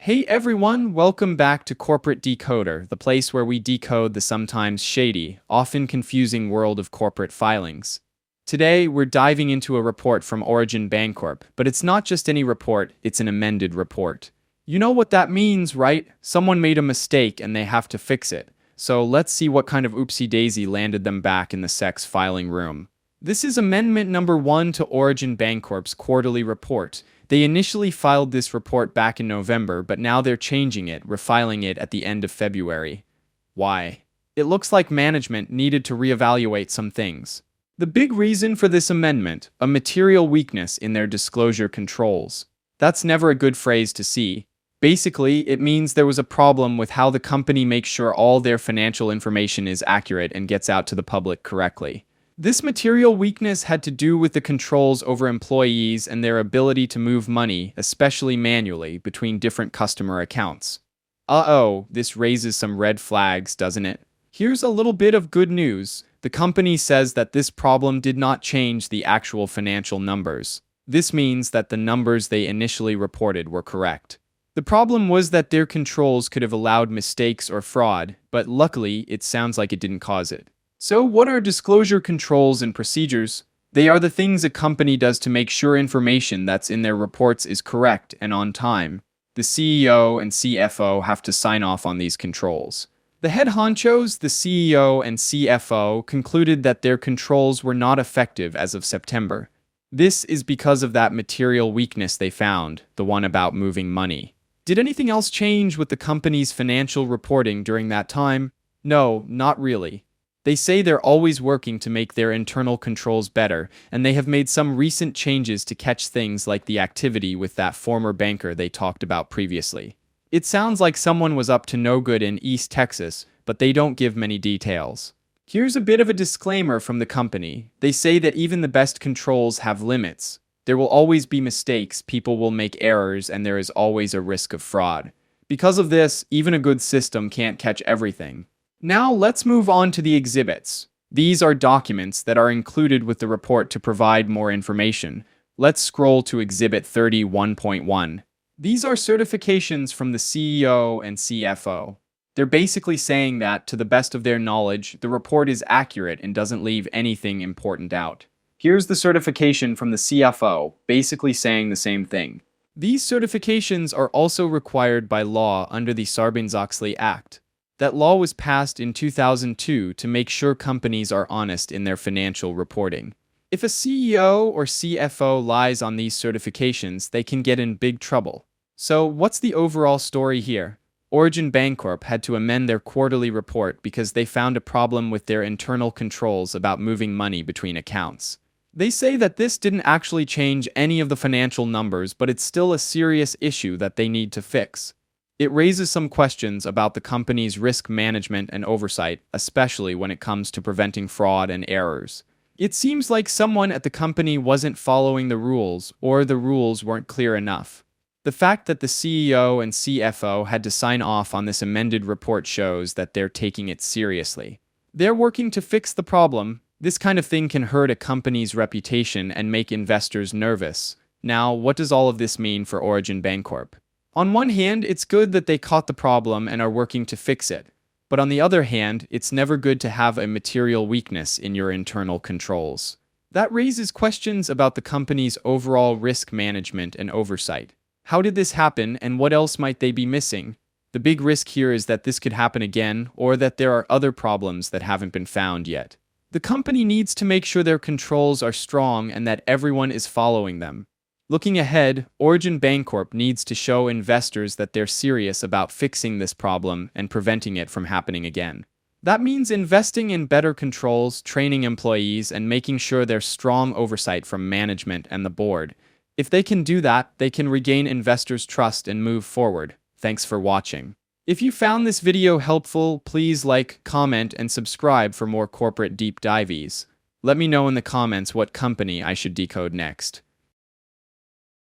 Hey everyone, welcome back to Corporate Decoder, the place where we decode the sometimes shady, often confusing world of corporate filings. Today, we're diving into a report from Origin Bancorp, but it's not just any report, it's an amended report. You know what that means, right? Someone made a mistake and they have to fix it. So let's see what kind of oopsie daisy landed them back in the SEC's filing room. This is Amendment Number 1 to Origin Bancorp's quarterly report. They initially filed this report back in November, but now they're changing it, refiling it at the end of February. Why? It looks like management needed to reevaluate some things. The big reason for this amendment, a material weakness in their disclosure controls. That's never a good phrase to see. Basically, it means there was a problem with how the company makes sure all their financial information is accurate and gets out to the public correctly. This material weakness had to do with the controls over employees and their ability to move money, especially manually, between different customer accounts. This raises some red flags, doesn't it? Here's a little bit of good news. The company says that this problem did not change the actual financial numbers. This means that the numbers they initially reported were correct. The problem was that their controls could have allowed mistakes or fraud, but luckily, it sounds like it didn't cause it. So what are disclosure controls and procedures? They are the things a company does to make sure information that's in their reports is correct and on time. The CEO and CFO have to sign off on these controls. The head honchos, the CEO and CFO, concluded that their controls were not effective as of September. This is because of that material weakness they found, the one about moving money. Did anything else change with the company's financial reporting during that time? No, not really. They say they're always working to make their internal controls better, and they have made some recent changes to catch things like the activity with that former banker they talked about previously. It sounds like someone was up to no good in East Texas, but they don't give many details. Here's a bit of a disclaimer from the company. They say that even the best controls have limits. There will always be mistakes, people will make errors, and there is always a risk of fraud. Because of this, even a good system can't catch everything. Now let's move on to the exhibits. These are documents that are included with the report to provide more information. Let's scroll to Exhibit 31.1. These are certifications from the CEO and CFO. They're basically saying that, to the best of their knowledge, the report is accurate and doesn't leave anything important out. Here's the certification from the CFO, basically saying the same thing. These certifications are also required by law under the Sarbanes-Oxley Act. That law was passed in 2002 to make sure companies are honest in their financial reporting. If a CEO or CFO lies on these certifications, they can get in big trouble. So, what's the overall story here? Origin Bancorp had to amend their quarterly report because they found a problem with their internal controls about moving money between accounts. They say that this didn't actually change any of the financial numbers, but it's still a serious issue that they need to fix. It raises some questions about the company's risk management and oversight, especially when it comes to preventing fraud and errors. It seems like someone at the company wasn't following the rules, or the rules weren't clear enough. The fact that the CEO and CFO had to sign off on this amended report shows that they're taking it seriously. They're working to fix the problem. This kind of thing can hurt a company's reputation and make investors nervous. Now, what does all of this mean for Origin Bancorp? On one hand, it's good that they caught the problem and are working to fix it. But on the other hand, it's never good to have a material weakness in your internal controls. That raises questions about the company's overall risk management and oversight. How did this happen, and what else might they be missing? The big risk here is that this could happen again, or that there are other problems that haven't been found yet. The company needs to make sure their controls are strong and that everyone is following them. Looking ahead, Origin Bancorp needs to show investors that they're serious about fixing this problem and preventing it from happening again. That means investing in better controls, training employees, and making sure there's strong oversight from management and the board. If they can do that, they can regain investors' trust and move forward. Thanks for watching. If you found this video helpful, please like, comment, and subscribe for more corporate deep dives. Let me know in the comments what company I should decode next.